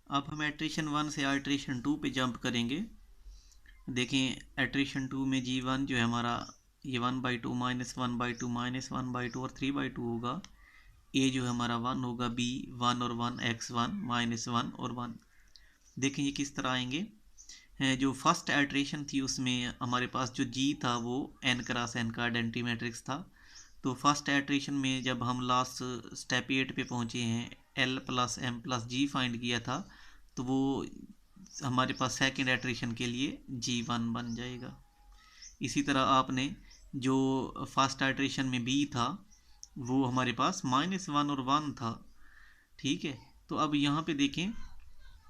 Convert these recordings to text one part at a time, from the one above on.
अब हम एट्रिशन 1 से एट्रिशन 2 पे जंप करेंगे। देखें एट्रिशन 2 में G1 जो है हमारा ये 1/2 -1/2 -1/2 और 3/2 होगा। ए जो है हमारा 1 होगा, बी 1 और 1, x1 -1 और 1। देखें ये किस तरह आएंगे। जो फर्स्ट एट्रेशन थी उसमें हमारे पास जो जी था वो n क्रॉस n का आइडेंटिटी मैट्रिक्स था। तो फर्स्ट एट्रेशन में जब हम लास्ट स्टेप 8 पे पहुंचे हैं, l प्लस m प्लस जी फाइंड किया था, तो वो हमारे पास सेकेंड एट्रेशन के लिए G1 बन जाएगा। इसी तरह आपने जो फर्स्ट एट्रेशन में b था वो हमारे पास -1 और 1 था। ठीक है, तो अब यहाँ पे देखें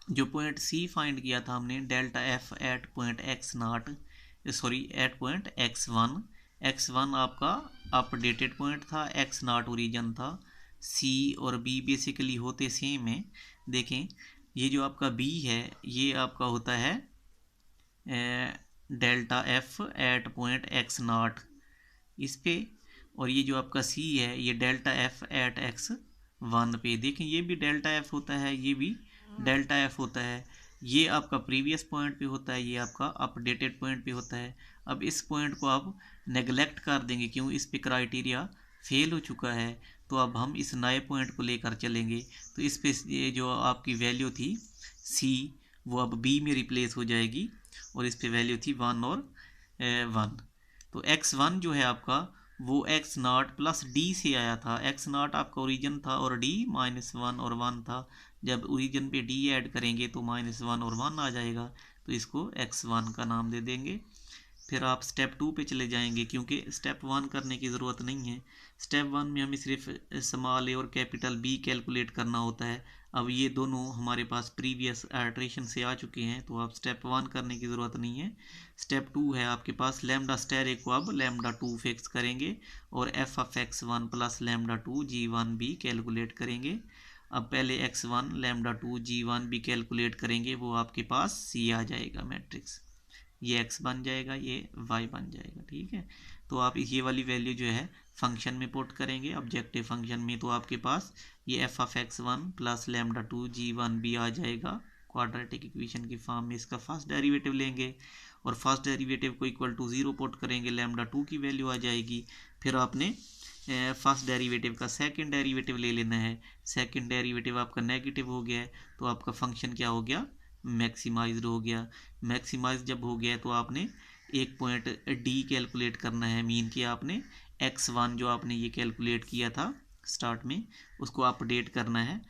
जो पॉइंट सी फाइंड किया था हमने, delta F at point X naught, sorry at point X one आपका अपडेटेड पॉइंट था, एक्स नॉट ओरिजिन था। सी और बी बेसिकली होते सेम है। देखें ये जो आपका बी है ये आपका होता है delta F at point X naught इस पे, और ये जो आपका सी है ये delta F at X one पे। देखें ये भी डेल्टा एफ होता है, ये भी डेल्टा एफ होता है। ये आपका प्रीवियस पॉइंट पे होता है, ये आपका अपडेटेड पॉइंट पे होता है। अब इस पॉइंट को आप नेगलेक्ट कर देंगे, क्यों, इस पे क्राइटेरिया फेल हो चुका है। तो अब हम इस नए पॉइंट को लेकर चलेंगे। तो इस पे ये जो आपकी वैल्यू थी सी वो अब बी में रिप्लेस हो जाएगी, और इस पे वैल्यू थी 1 और 1। तो x1 जो है आपका वो x नॉट प्लस डी से आया था। x नॉट आपका ओरिजिन था और d -1 और 1 था। जब ओरिजिन पे d ऐड करेंगे तो -1 और 1 आ जाएगा, तो इसको x1 का नाम दे देंगे। फिर आप स्टेप 2 पे चले जाएंगे, क्योंकि स्टेप 1 करने की ज़रूरत नहीं है। स्टेप 1 में हमें सिर्फ स्मॉल ए और कैपिटल बी कैलकुलेट करना होता है। अब ये दोनों हमारे पास प्रीवियस एट्रेशन से आ चुके हैं, तो आप स्टेप 1 करने की ज़रूरत नहीं है। स्टेप 2 है आपके पास, लैम्डा स्टार ए को अब लैम्डा 2 फिक्स करेंगे और F of x1 plus lambda 2 G1 भी कैलकुलेट करेंगे। अब पहले x1 लैम्डा 2 G1 भी कैलकुलेट करेंगे, वो आपके पास C आ जाएगा मैट्रिक्स। ये x बन जाएगा, ये y बन जाएगा। ठीक है, तो आप ये वाली वैल्यू जो है फंक्शन में पुट करेंगे ऑब्जेक्टिव फंक्शन में, तो आपके पास ये F of x1 plus lambda 2 G1 भी आ जाएगा। क्वाड्रेटिक इक्वेशन की फॉर्म में इसका फर्स्ट डेरिवेटिव लेंगे और फर्स्ट डेरिवेटिव को इक्वल टू 0 पुट करेंगे, लैम्डा 2 की वैल्यू आ जाएगी। फिर आपने फर्स्ट डेरिवेटिव का सेकंड डेरिवेटिव ले लेना है। सेकंड डेरिवेटिव आपका नेगेटिव हो गया है, तो आपका फंक्शन क्या हो गया, मैक्सिमाइज्ड हो गया। मैक्सिमाइज जब हो गया तो आपने एक पॉइंट डी कैलकुलेट करना है, मीन कि आपने x1 जो आपने ये कैलकुलेट किया था स्टार्ट में उसको अपडेट करना है।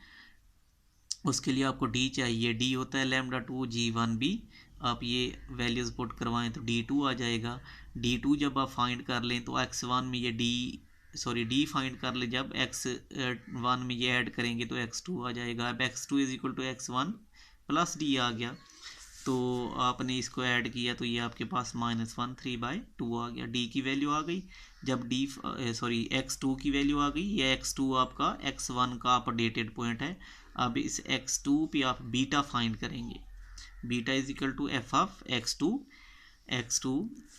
उसके लिए आपको डी चाहिए, डी होता है लैम्डा 2 G1 भी। आप ये वैल्यूज पुट करवाएं तो D2 आ जाएगा। D2 जब आप फाइंड कर लें तो x1 में ये डी फाइंड कर ले, जब x1 में ये ऐड करेंगे तो x2 आ जाएगा। अब x2 is equal to x1 plus D आ गया, तो आपने इसको ऐड किया तो ये आपके पास -1 3/2 आ गया। डी की वैल्यू आ गई, जब x2 की वैल्यू आ गई, ये x2 आपका x1 का अपडेटेड पॉइंट है। अब इस x2 पे आप बीटा फाइंड करेंगे, beta is equal to F of x2।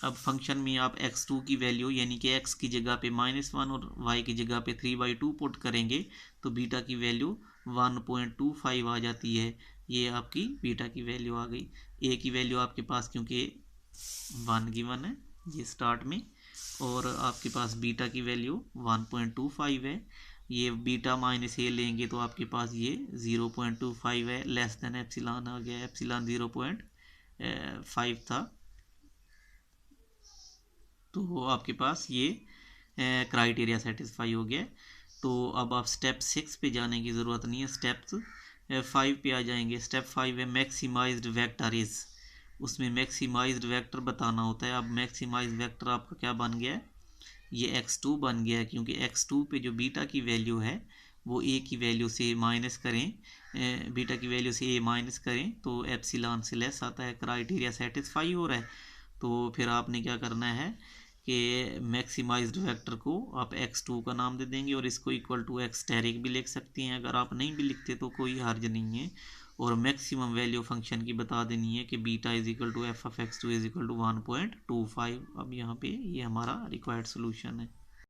अब फंक्शन में आप x2 की वैल्यू यानी कि x की जगह पे -1 और y की जगह पे 3/2 पुट करेंगे, तो बीटा की वैल्यू 1.25 आ जाती है। ये आपकी बीटा की वैल्यू आ गई। ए की वैल्यू आपके पास क्योंकि 1 गिवन है ये स्टार्ट में, और आपके पास बीटा की वैल्यू 1.25 है। ये बीटा माइनस ए लेंगे तो आपके पास ये 0.25 है, लेस देन एप्सिलॉन आ गया, एप्सिलॉन 0.5 था। तो आपके पास ये क्राइटेरिया सेटिस्फाई हो गया। तो अब आप स्टेप 6 पे जाने की ज़रूरत नहीं है, स्टेप्स 5 पे आ जाएंगे। स्टेप 5 है मैक्सिमाइज्ड वेक्टर इज, उसमें मैक्सिमाइज्ड वेक्टर बताना होता है। अब मैक्सिमाइज्ड वेक्टर आपका क्या बन गया है, ये x2 बन गया है, क्योंकि x2 पे जो बीटा की वैल्यू है वो a की वैल्यू से माइनस करें, बीटा की वैल्यू से a माइनस करें तो एप्सिलॉन से लेस आता है। क्राइटेरिया सेटिस्फाई हो रहा है, तो फिर आपने क्या करना है कि मैक्सिमाइज्ड वेक्टर को आप x2 का नाम दे देंगे, और इसको इक्वल टू x स्टेरिक भी लिख सकते हैं। अगर आप नहीं भी लिखते तो कोई हर्ज नहीं है। और मैक्सिमम वैल्यू फंक्शन की बता देनी है कि beta is equal to F of x2 is equal to 1.25। अब यहाँ पे ये हमारा रिक्वायर्ड सोल्यूशन है।